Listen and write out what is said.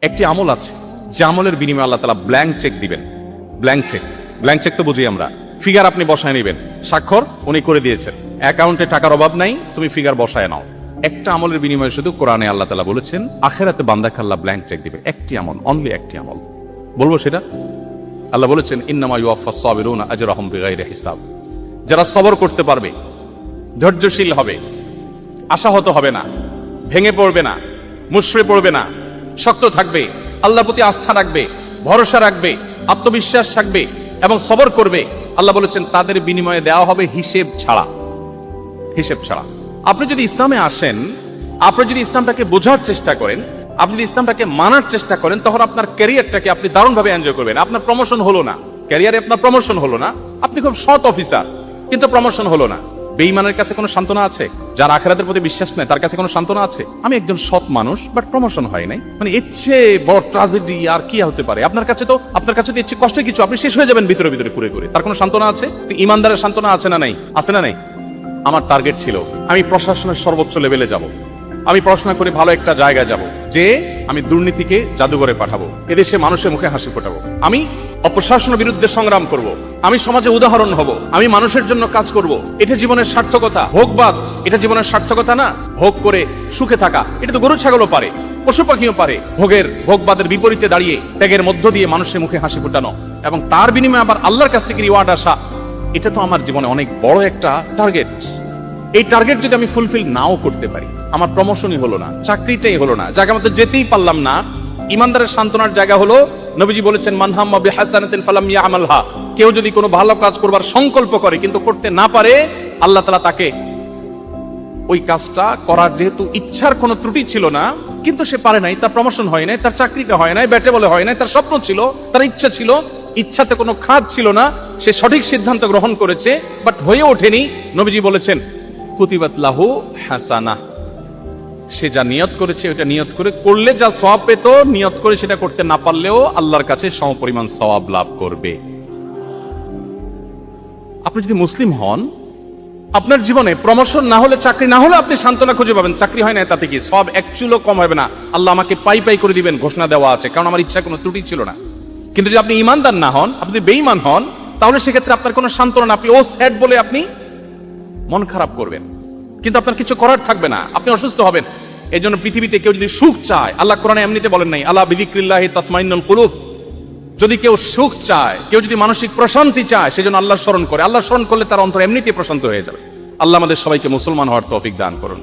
একটি আমল আছে যে আমলের বিনিময়ে আল্লাহ তাআলা ব্ল্যাঙ্ক চেক দিবেন। ব্ল্যাঙ্ক চেক তো বুঝি আমরা, ফিগার আপনি বসায় নেবেন, স্বাক্ষর উনি করে দিয়েছেন, অ্যাকাউন্টে টাকার অভাব নাই, তুমি ফিগার বসায় নাও। একটা আমলের বিনিময়ে শুধু কোরআনে আল্লাহ তাআলা বলেছেন আখিরাতে বান্দাকে আল্লাহ ব্ল্যাঙ্ক চেক দিবে। একটি আমল, অনলি একটি আমল। বলবো সেটা? আল্লাহ বলেছেন ইন্নামা ইউওয়াফাস সাবিরুনা আজরাহুম বিগাইরি হিসাব। যারা সবর করতে পারবে, ধৈর্যশীল হবে, আশাহত হবে না, ভেঙে পড়বে না, মুশড়ে পড়বে না, শক্ত থাকবে, আল্লাহর প্রতি আস্থা রাখবে, ভরসা রাখবে, আত্মবিশ্বাস রাখবে এবং সবর করবে, আল্লাহ বলেছেন তাদের বিনিময়ে দেওয়া হবে হিসেব ছাড়া। আপনি যদি ইসলামে আসেন, আপনি যদি ইসলামটাকে বোঝার চেষ্টা করেন, আপনি যদি ইসলামটাকে মানার চেষ্টা করেন, তখন আপনার ক্যারিয়ারটাকে আপনি দারুণভাবে এনজয় করবেন। আপনার প্রমোশন হলো না, ক্যারিয়ারে আপনার প্রমোশন হলো না, আপনি খুব সৎ অফিসার কিন্তু প্রমোশন হলো না। বেঈমানের কাছে কোনো সান্ত্বনা আছে? যার আখিরাতের প্রতি বিশ্বাস নেই তার কাছে কোনো সান্ত্বনা আছে? আমি একজন সৎ মানুষ বাট প্রমোশন হয় নাই, মানে এর চেয়ে বড় ট্র্যাজেডি আর কি হতে পারে? আপনার কাছে তো এর চেয়ে কষ্টের কিছু, আপনি শেষ হয়ে যাবেন ভিতরে ভিতরে ঘুরে। তার কোনো সান্ত্বনা আছে? ইমানদারের সান্ত্বনা আছে না নাই? আছে না নাই? আমার টার্গেট ছিল আমি প্রশাসনের সর্বোচ্চ লেভেলে যাব, আমি পড়াশোনা করে ভালো একটা জায়গায় যাব, যে আমি দুর্নীতিকে জাদুঘরে পাঠাবো, এদেশে মানুষের মুখে হাসি ফোটাবো, আমি অপশাসনের বিরুদ্ধে সংগ্রাম করব, আমি সমাজে উদাহরণ হব, আমি মানুষের জন্য কাজ করব। এটা জীবনের সার্থকতা। ভোগবাদ এটা জীবনের সার্থকতা না? ভোগ করে সুখে থাকা এটা তো গরু ছাগলও পারে, পশু পাখিও পারে। ভোগবাদের বিপরীতে দাঁড়িয়ে ত্যাগের মধ্য দিয়ে মানুষের মুখে হাসি ফোটানো এবং তার বিনিময়ে আবার আল্লাহর কাছ থেকে রিওয়ার্ড আসা, এটা তো আমার জীবনে অনেক বড় একটা টার্গেট। এই টার্গেট যদি আমি ফুলফিল নাও করতে পারি, আমার প্রমোশনই হলো না, চাকরিটাই হলো না, জায়গা মতো যেতেই পারলাম না, ইমানদারের সান্ত্বনার জায়গা হলো নবীজি বলেছেন মান হাম্মা বিহাসানাতিন ফালাম ইয়ামালহা। কেউ যদি কোনো ভালো কাজ করবার সংকল্প করে কিন্তু করতে না পারে, আল্লাহ তাআলা তাকে ওই কাজটা করার যেহেতু ইচ্ছার কোনো ত্রুটি ছিল না, কিন্তু সে পারে নাই, তার প্রমোশন হয় নাই, তার চাকরিটা হয় নাই, ব্যাটে বলে হয় নাই, তার স্বপ্ন ছিল, তার ইচ্ছা ছিল, ইচ্ছাতে কোনো খাদ ছিল না, সে সঠিক সিদ্ধান্ত গ্রহণ করেছে বাট হয়ে ওঠেনি। নবীজি বলেছেন কুতিবাত লাহু হাসানাহ। সে যা নিয়ত করেছে ওটা নিয়ত করে করলে যা সওয়াব পেত, নিয়ত করে সেটা করতে না পারলেও আল্লাহর কাছে সমপরিমাণ সওয়াব লাভ করবে। আপনি যদি মুসলিম হন, আপনার জীবনে প্রমোশন না হলে, চাকরি না হলে আপনি সান্ত্বনা খুঁজে পাবেন। চাকরি হয় না তাতে কি সব এক চুলো কম হবে না, আল্লাহ আমাকে পাই করে দিবেন ঘোষণা দেওয়া আছে, কারণ আমার ইচ্ছা কোনো ত্রুটি ছিল না। কিন্তু যদি আপনি ইমানদার না হন, আপনি বেঈমান হন, তাহলে সেক্ষেত্রে আপনার কোনো সান্ত্বনা, আপনি ও স্যাড বলে আপনি মন খারাপ করবেন, কিন্তু আপনার কিছু করার থাকবে না, আপনি অসুস্থ হবেন। এই জন্য পৃথিবীতে কেউ যদি সুখ চায়, আল্লাহ কোরআনে এমনিতে বলেন নাই আলা বিযিক্রিল্লাহি তাতমাইন্নুল কুলুব, যদি কেউ সুখ চায়, কেউ যদি মানসিক প্রশান্তি চায়, সেজন্য আল্লাহ স্মরণ করে। আল্লাহ স্মরণ করলে তার অন্তর এমনিতেই প্রশান্ত হয়ে যাবে। আল্লাহ আমাদের সবাইকে মুসলমান হওয়ার তৌফিক দান করুন।